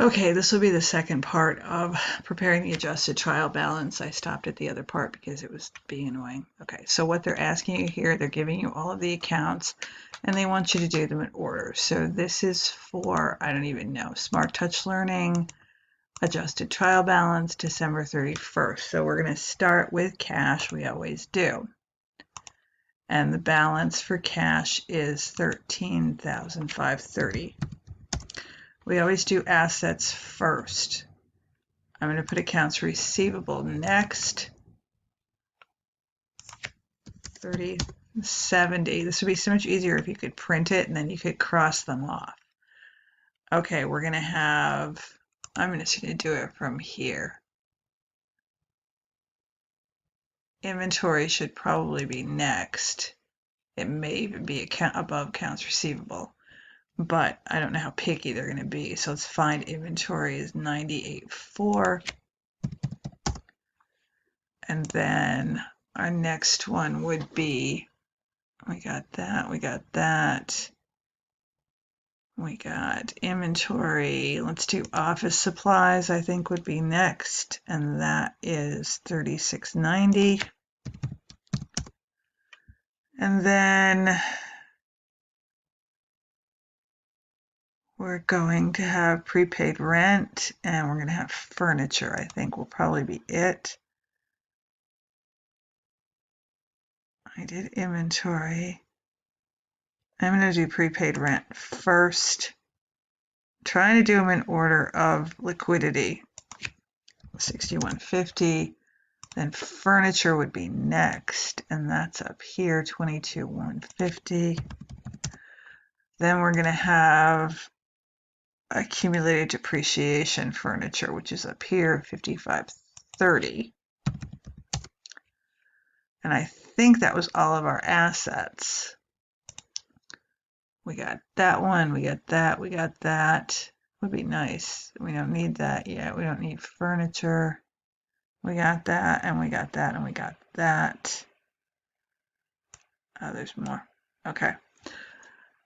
Okay, this will be the second part of preparing the adjusted trial balance. I stopped at the other part because it was being annoying. Okay, so what they're asking you here, they're giving you all of the accounts and they want you to do them in order. So this is for, I don't even know, Smart Touch Learning, adjusted trial balance, December 31st. So we're going to start with cash, we always do. And the balance for cash is $13,530. We always do assets first. I'm going to put accounts receivable next. 3070. This would be so much easier if you could print it and then you could cross them off. Okay, we're going to have, I'm just going to do it from here. Inventory should probably be next. It may even be above accounts receivable, but I don't know how picky they're going to be. So let's find inventory is 98.4. And then our next one would be, we got that, we got that. We got inventory. Let's do office supplies, I think would be next. And that is 3690. And then we're going to have prepaid rent and we're going to have furniture, I think will probably be it. I did inventory. I'm going to do prepaid rent first. Trying to do them in order of liquidity. 6150. Then furniture would be next, and that's up here, 22,150. Then we're going to have accumulated depreciation furniture, which is up here, 5530. And I think that was all of our assets. We got that one, we got that, we got that. Would be nice. We don't need that yet. We don't need furniture. We got that, and we got that, and we got that. Oh, there's more. Okay.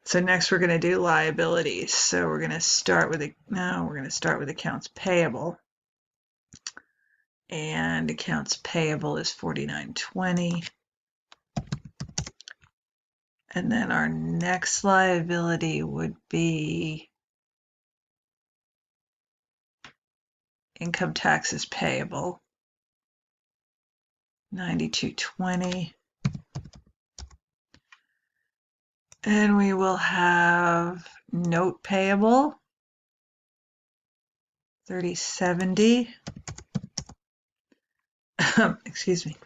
So next we're going to do liabilities. So we're going to start with accounts payable. And accounts payable is 4920. And then our next liability would be income taxes payable, 9220. And we will have note payable, 3070. Excuse me.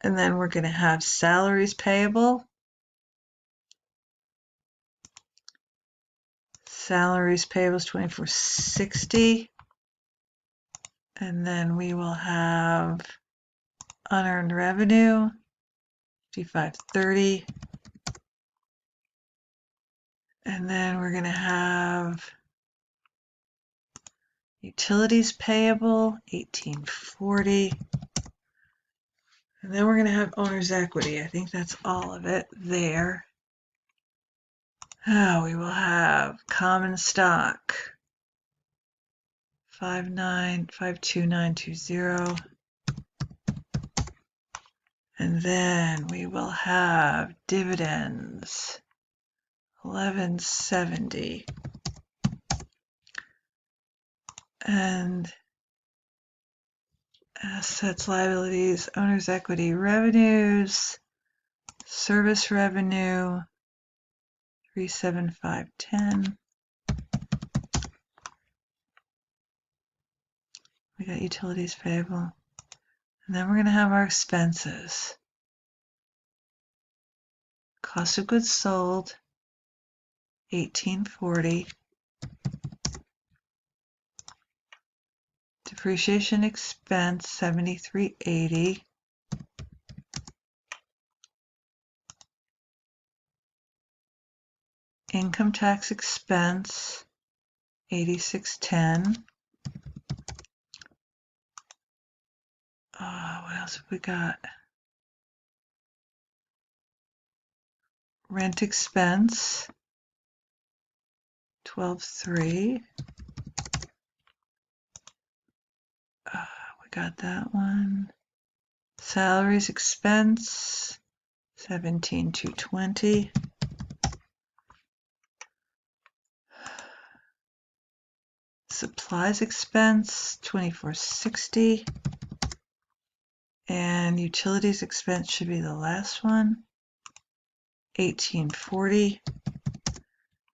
And then we're going to have salaries payable. Salaries payable is 2460. And then we will have unearned revenue, 5530. And then we're going to have utilities payable, 1840. And then we're going to have owner's equity. I think that's all of it there. We will have common stock, 5952920. And then we will have dividends, 1170. And assets, liabilities, owner's equity, revenues, service revenue, 37510. We got utilities payable. And then we're going to have our expenses. Cost of goods sold, 1840. Depreciation expense, 7380. Income tax expense, 8610. What else have we got? Rent expense, 12.3. got that one. Salaries expense, 17,220. Supplies expense, 2460. And utilities expense should be the last one, 1840.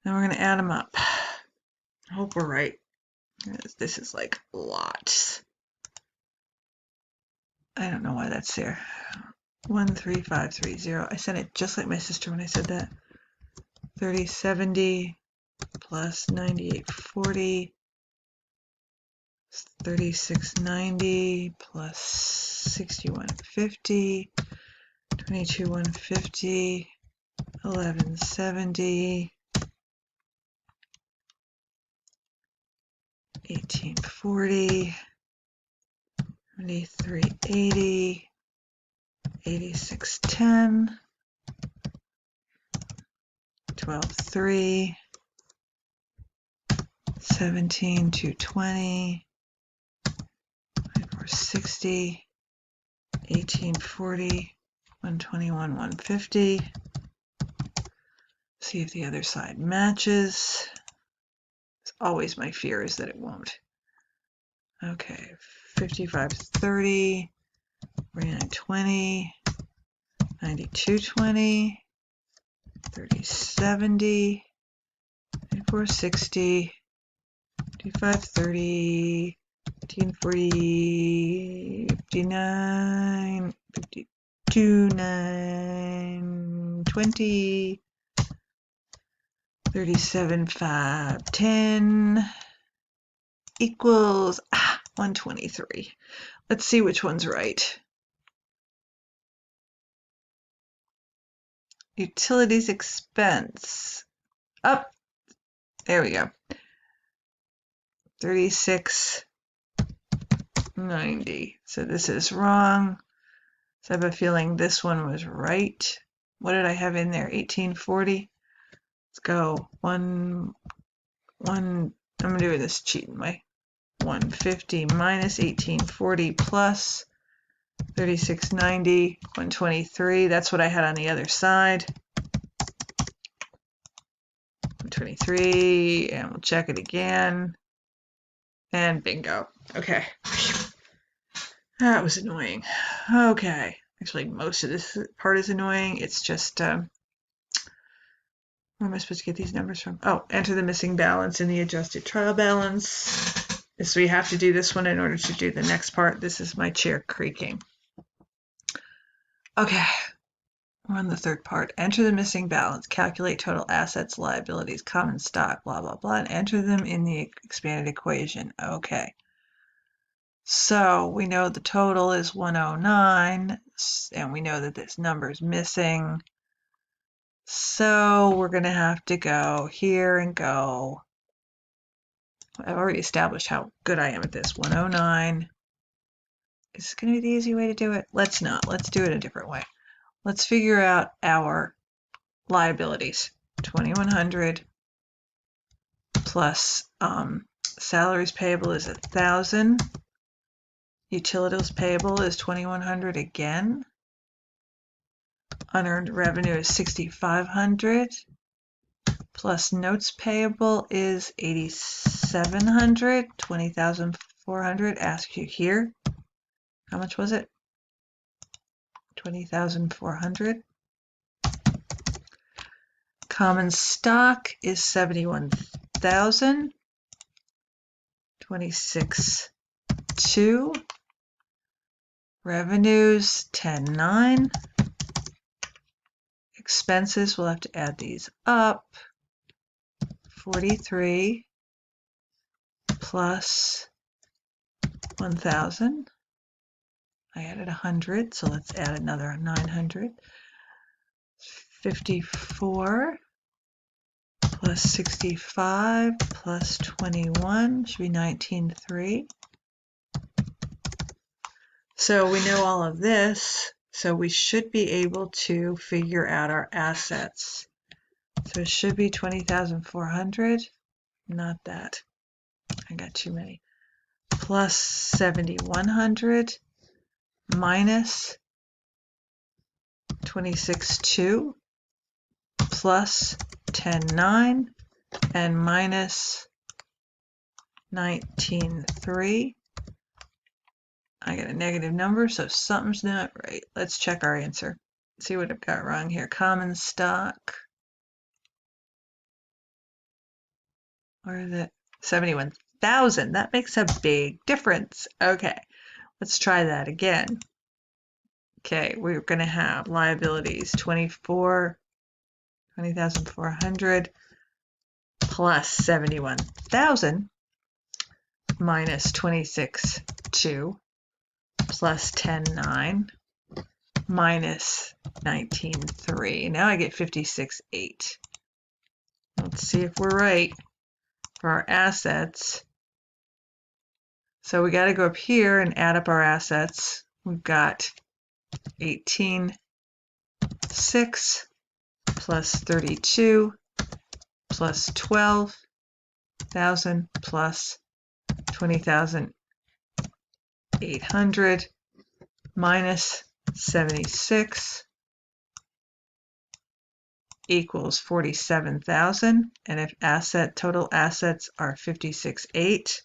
Now we're going to add them up. I hope we're right. This is like lots. I don't know why that's there. 13530. I said it just like my sister when I said that. 3070 plus 9840. 3690 plus 6150. 22,150. 1170. 1840. 7380. 8610. 12.3. 17,220. 2460. 1840. 121,150. See if the other side matches. It's always my fear is that it won't. Okay, 5530, 4920, 9220, 3070, 2460, 5530, 1840, 59, 52, 920, 37,510 equals 123. Let's see which one's right. Utilities expense. Up. There we go. 3690. So this is wrong. So I have a feeling this one was right. What did I have in there? 1840. Let's go. I'm doing this cheating way. 150 minus 1840 plus 3690, 123. That's what I had on the other side. 123, and we'll check it again. And bingo. Okay. That was annoying. Okay. Actually, most of this part is annoying. It's just, where am I supposed to get these numbers from? Oh, enter the missing balance in the adjusted trial balance. So we have to do this one in order to do the next part. This is my chair creaking. Okay. We're on the third part. Enter the missing balance. Calculate total assets, liabilities, common stock, blah, blah, blah, and enter them in the expanded equation. Okay. So we know the total is 109, and we know that this number is missing. So we're going to have to go here and go. I've already established how good I am at this. 109. Is this going to be the easy way to do it? Let's not. Let's do it a different way. Let's figure out our liabilities. 2,100 plus salaries payable is 1,000. Utilities payable is 2,100 again. Unearned revenue is 6,500. Plus notes payable is 8,700. 20,400. Ask you here. How much was it? 20,400. Common stock is 71,000. 26,200. Revenues 10,900. Expenses, we'll have to add these up. 43 plus 1,000. I added 100, so let's add another 900. 54 plus 65 plus 21 should be 19,300. So we know all of this, so we should be able to figure out our assets. So it should be 20,400. Not that. I got too many. plus 7,100 minus 26,2 plus 10,9 and minus 19,3. I got a negative number, so something's not right. Let's check our answer. See what I've got wrong here. Common stock. Where is it? 71,000. That makes a big difference. Okay, let's try that again. Okay, we're going to have liabilities 20,400 plus 71,000 minus 26,2 plus 10,9 minus 19,3. Now I get 56,8. Let's see if we're right for our assets. So we got to go up here and add up our assets. We've got 18,6 plus 32 plus 12,000 plus 20,800 minus 76 equals 47,000. And if total assets are 56,8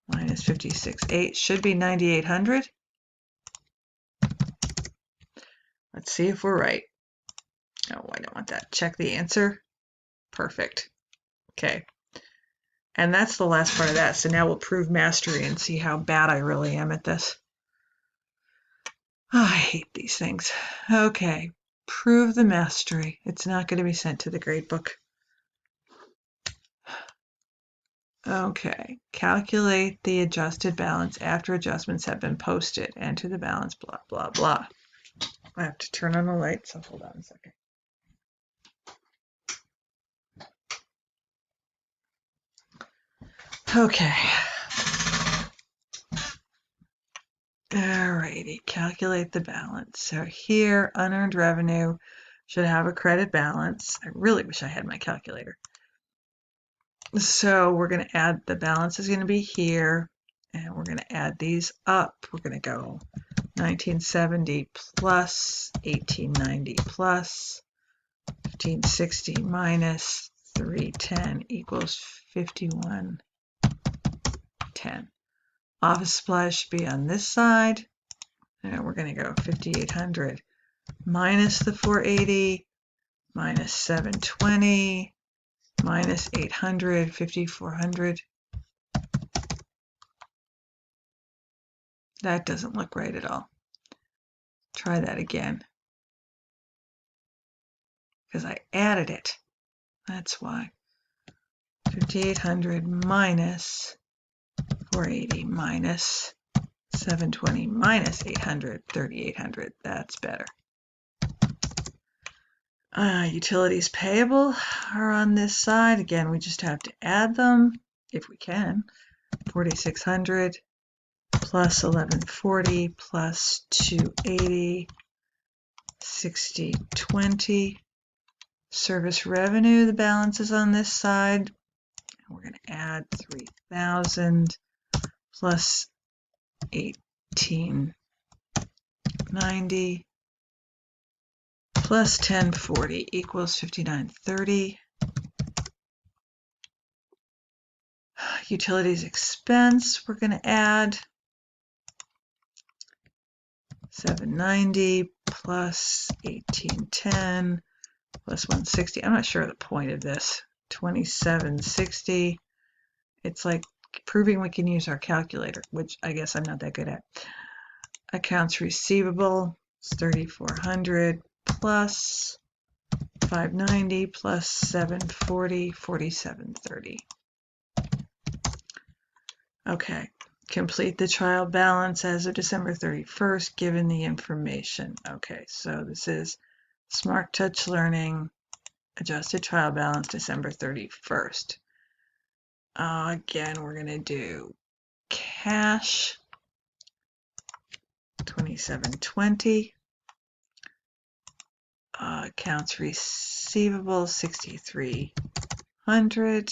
minus 56,8 should be 9,800. Let's see if we're right. Oh, I don't want that. Check the answer. Perfect. Okay. And that's the last part of that. So now we'll prove mastery and see how bad I really am at this. Oh, I hate these things. Okay. Prove the mastery. It's not going to be sent to the grade book. Okay. Calculate the adjusted balance after adjustments have been posted. Enter the balance, blah, blah, blah. I have to turn on the light, so hold on a second. Okay. Alrighty, calculate the balance. So here, unearned revenue should have a credit balance. I really wish I had my calculator. So we're going to add, the balance is going to be here, and we're going to add these up. We're going to go 1970 plus 1890 plus 1560 minus 310 equals 5110. Office supplies should be on this side. And we're going to go 5,800 minus the 480 minus 720 minus 800, 5,400. That doesn't look right at all. Try that again. Because I added it. That's why. 5,800 minus 480 minus 720 minus 800, 3,800. That's better. Utilities payable are on this side. Again, we just have to add them if we can. 4,600 plus 1,140 plus 280, 6020. Service revenue, the balance is on this side. We're going to add 3,000 plus 1,890 plus 1040 equals 5,930. Utilities expense, we're going to add 790 plus 1810 plus 160. I'm not sure of the point of this. 2760. It's like proving we can use our calculator, which I guess I'm not that good at. Accounts receivable is 3,400 plus 590 plus 740, 4,730. Okay, complete the trial balance as of December 31st, given the information. Okay, so this is Smart Touch Learning, adjusted trial balance, December 31st. Again, we're going to do cash, 2720. Accounts receivable, 6,300.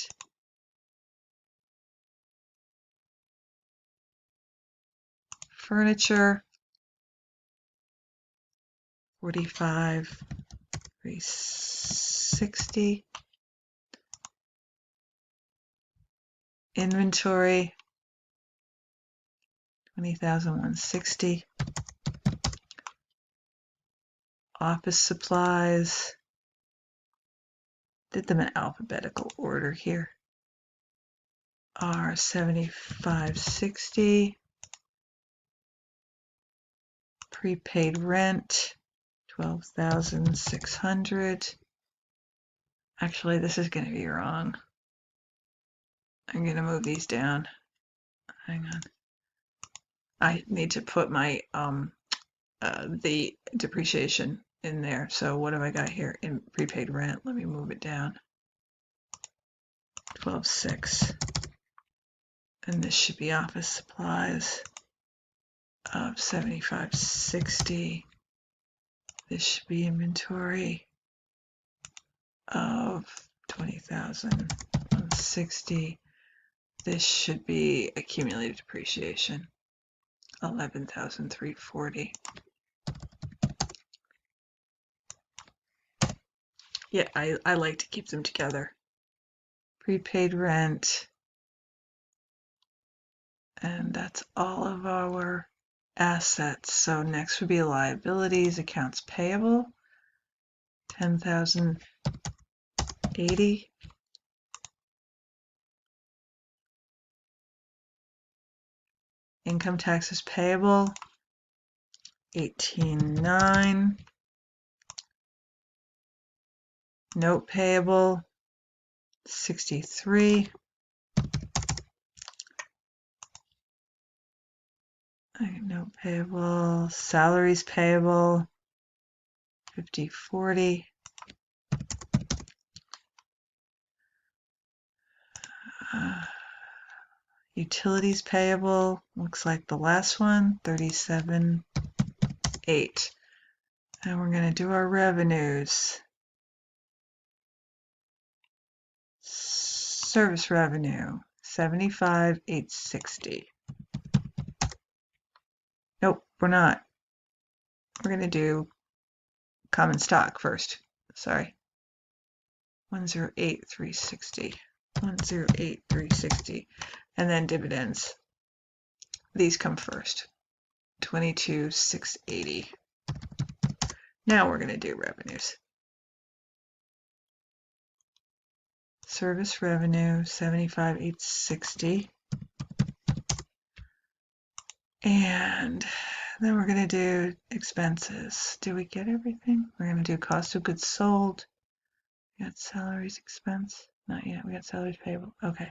furniture, 45,360. Inventory, 20,160. Office supplies, did them in alphabetical order here, are 75.60. Prepaid rent, 12,600. Actually, this is going to be wrong. I'm going to move these down. Hang on. I need to put my the depreciation in there. So what have I got here in prepaid rent? Let me move it down. 12,600. And this should be office supplies of 75.60. This should be inventory of 20,160. This should be accumulated depreciation, 11,340. Yeah, I like to keep them together. Prepaid rent, and that's all of our assets. So next would be liabilities, accounts payable, 10,080. Income taxes payable, 18,900. Note payable, 63. Note payable, salaries payable, 50/40. Utilities payable, looks like the last one, 37,800. And we're going to do our revenues. Service revenue, 75,860. Nope, we're not. We're going to do common stock first. Sorry. 108,360. 108,360. And then dividends. These come first. 22,680. Now we're going to do revenues. Service revenue, 75,860. And then we're going to do expenses. Do we get everything? We're going to do cost of goods sold. We got salaries expense. Not yet. We got salaries payable. Okay.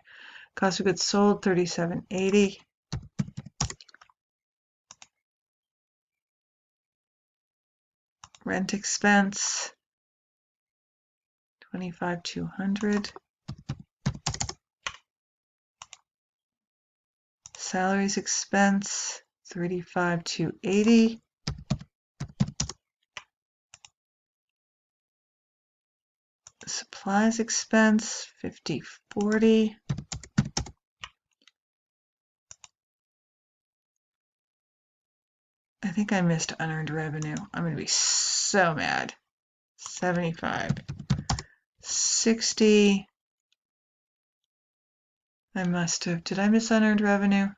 Cost of goods sold, 37,80. Rent expense, 25,200. Salaries expense, 35,280. Supplies expense, 50,40. I think I missed unearned revenue. I'm going to be so mad. 75,60. I must have. Did I miss unearned revenue?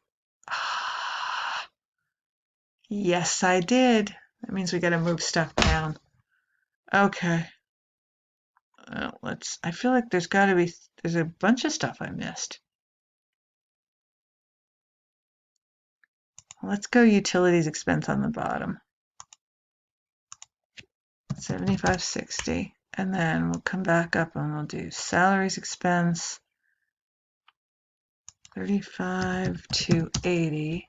Yes, I did. That means we got to move stuff down. Okay. I feel like there's a bunch of stuff I missed. Let's go utilities expense on the bottom. 75,60. And then we'll come back up and we'll do salaries expense, 35,280.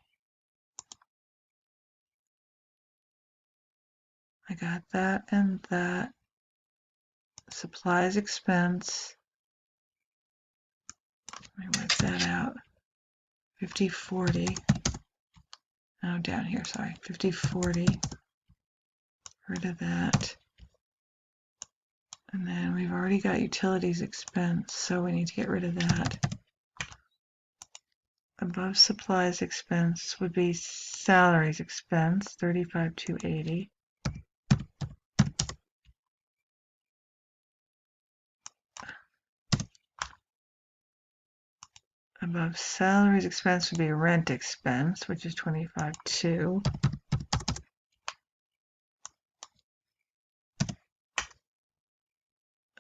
I got that and that. Supplies expense. Let me work that out. 50,40. Oh, down here, sorry. 50,40. Rid of that. And then we've already got utilities expense, so we need to get rid of that. above supplies expense would be salaries expense, 35,280. Above salaries expense would be rent expense, which is 25,200.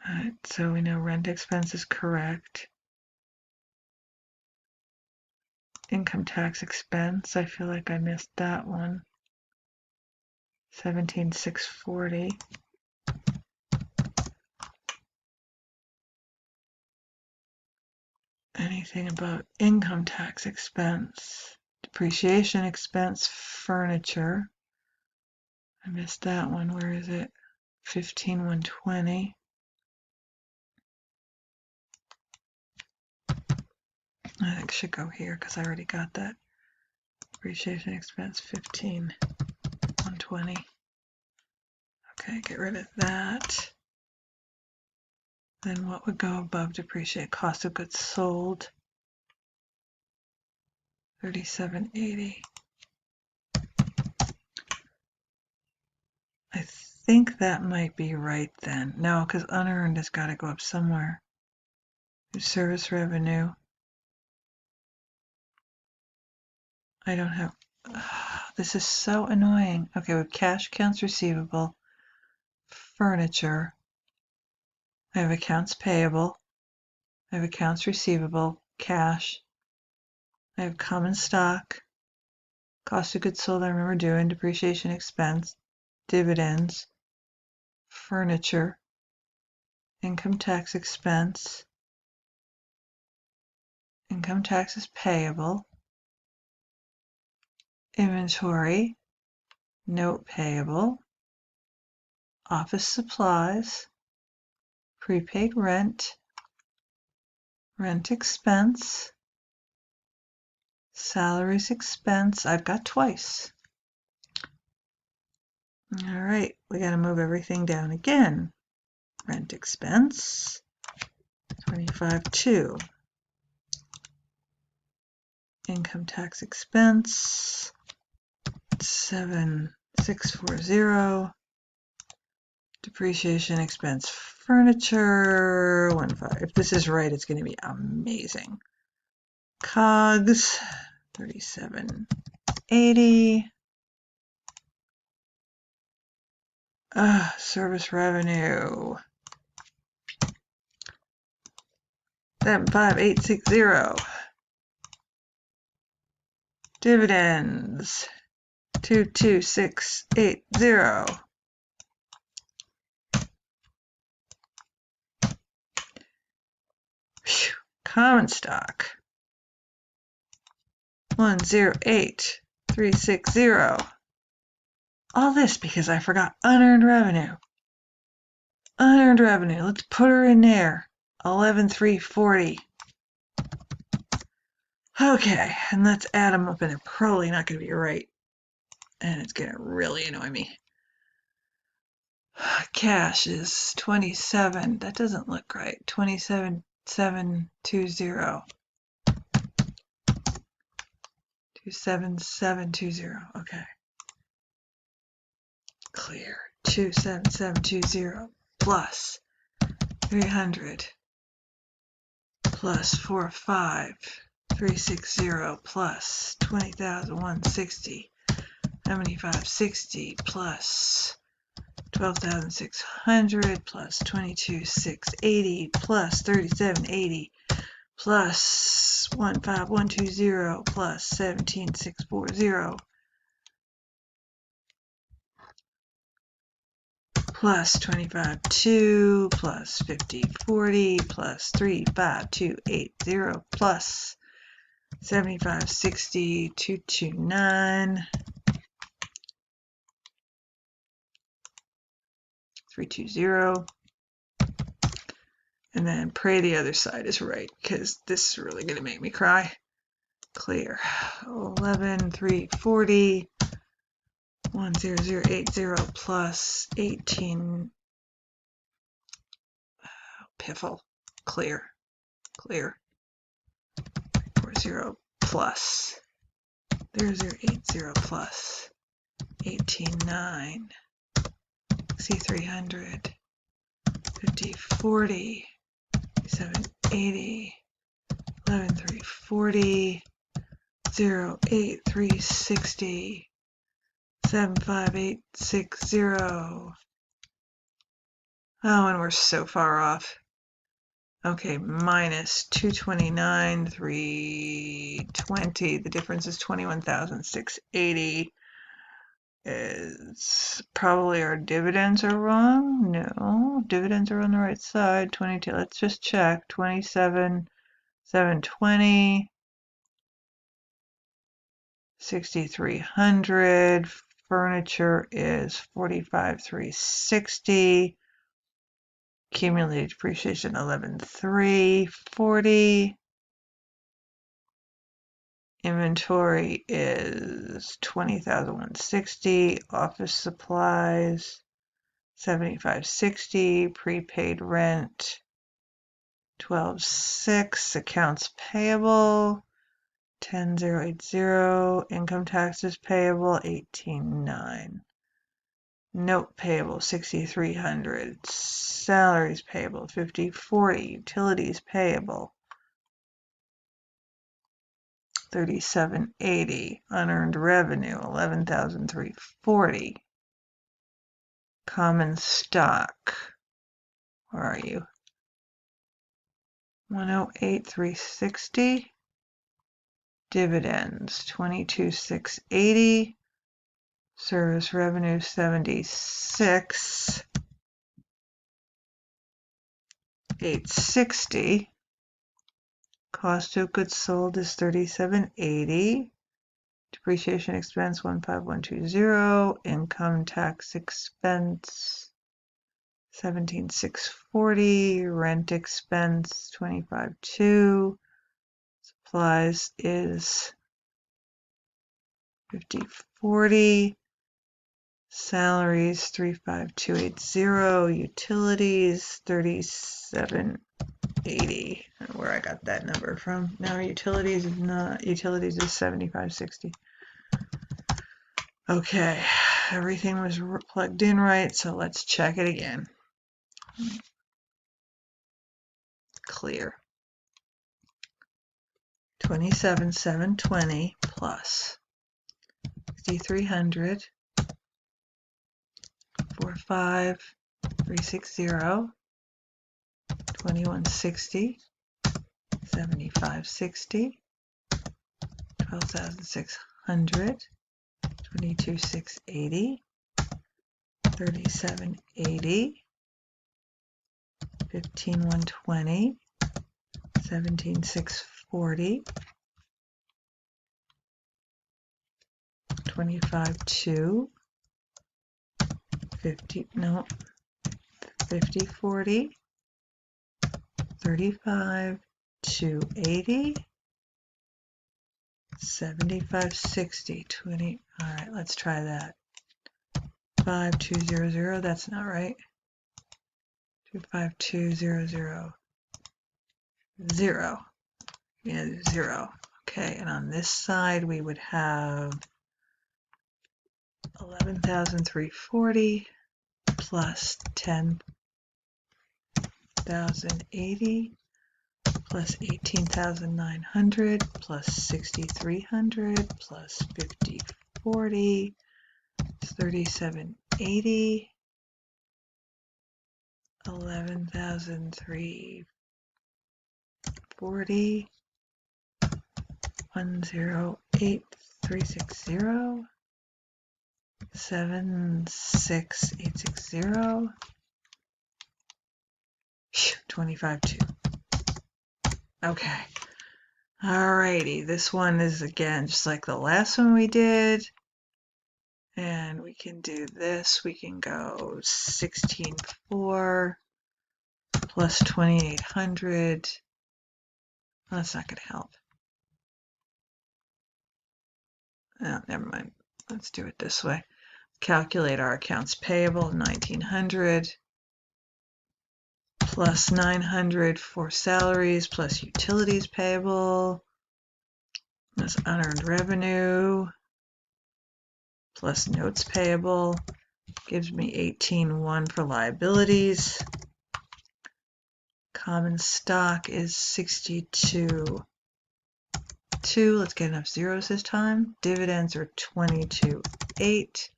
Alright, so we know rent expense is correct. Income tax expense, I feel like I missed that one. 17,640. Anything about income tax expense? Depreciation expense, furniture. I missed that one. Where is it? 15,120. I think it should go here because I already got that. Depreciation expense, 15,120. Okay, get rid of that. Then what would go above depreciate? Cost of goods sold, 3780. I think that might be right then. No, because unearned has got to go up somewhere. Service revenue. I don't have. This is so annoying. Okay, we have cash, accounts receivable, furniture. I have accounts payable. I have accounts receivable, cash. I have common stock, cost of goods sold. I remember doing depreciation expense, dividends, furniture, income tax expense, income taxes payable, inventory, note payable, office supplies, prepaid rent, rent expense, salaries expense. I've got twice. All right, we got to move everything down again. Rent expense, 25,200. Income tax expense, 7,640. Depreciation expense, furniture, 1,500. If this is right, it's going to be amazing. COGS, 3780. Service revenue, 75860. Dividends, 22680. Common stock, 108360. All this because I forgot unearned revenue. Unearned revenue, let's put her in there. 11,340. Okay, and let's add them up, and they're probably not going to be right. And it's going to really annoy me. Cash is 27. That doesn't look right. 27,720. 27720. Okay. Clear. 27720 plus 300 plus 45,360 plus 20,160. 7560 plus 12,600 plus 22,680 plus 3780 plus 15,120 plus 17,640 plus 25,200 plus 50,40 plus 35,280 plus 75,60 229 320, and then pray the other side is right, because this is really going to make me cry. Clear. 11,340, 10080 plus 18. Piffle. Clear. 40 plus. There's your 80 plus. 18,9. C300. 5040. 780. 11340. 08360. 75860. Oh, and we're so far off. Okay, minus 229, 320. The difference is 21,680. Is probably our dividends are wrong. No, dividends are on the right side. 22. Let's just check. 27, 720. 6,300. Furniture is 45,360. Accumulated depreciation 11,340. Inventory is 20,160. Office supplies 7560. Prepaid rent 12,600. Accounts payable 10,080. Income taxes payable 18,900. Note payable 6,300. Salaries payable 5040. Utilities payable 3780. Unearned revenue 11,340. Common stock, where are you? 108,360. Dividends 22,680. Service revenue 76,860. Cost of goods sold is 3780. Depreciation expense 15120. Income tax expense 17,640. Rent expense 25,200. Supplies is 5040. Salaries 35280. Utilities 3780. Where I got that number from. Now utilities is not. Utilities is 7560. Okay, everything was plugged in right, so let's check it again. Clear. 27,720 plus 6,300. 45,360. 2160. 7560. 12,600. 22,680. 3780. 15,120. 17,640. 25,200. 5040. 35,280. 7560. 20. All right, let's try that. 5200. That's not right. 25200. 0. Yeah, 0. Okay, and on this side we would have 11,340 plus 10,080 plus 18,900 plus 6,300 plus 5040 is 3780. 11,340. 108,360. 76860. 25,200. Okay. Alrighty, this one is again just like the last one we did. And we can do this. We can go 16,400 plus 2,800. Oh, that's not going to help. Oh, never mind. Let's do it this way. Calculate our accounts payable, 1,900 plus 900 for salaries plus utilities payable. This unearned revenue plus notes payable gives me 18,100 for liabilities. Common stock is 62,200. Let's get enough zeros this time. Dividends are 22,800.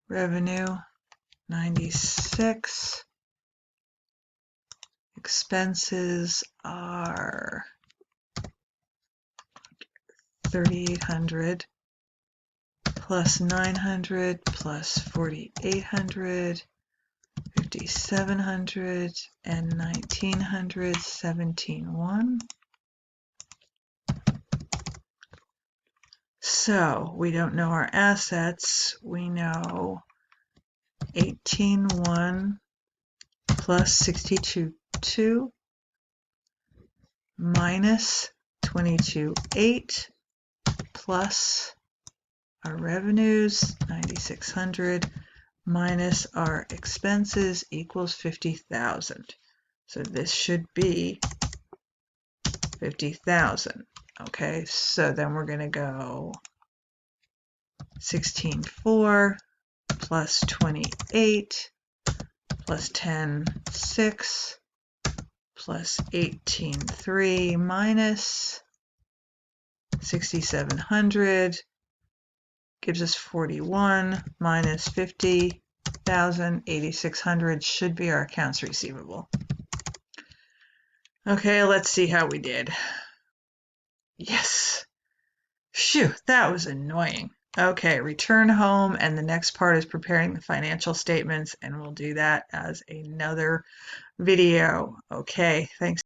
Revenue 96. Expenses are 3,800 plus 900 plus 4,800, 5,700 and 1,900, 17,100. So we don't know our assets. We know 18,100 plus 62,200 minus 22,800 plus our revenues 9,600 minus our expenses equals 50,000. So this should be 50,000. Okay, so then we're going to go 16,400 plus 28 plus 10,600 plus 18,300 minus 6,700 gives us 41 minus 50,000, 8,600 should be our accounts receivable. Okay, let's see how we did. Yes. Phew, that was annoying. Okay, return home, and the next part is preparing the financial statements, and we'll do that as another video. Okay, thanks.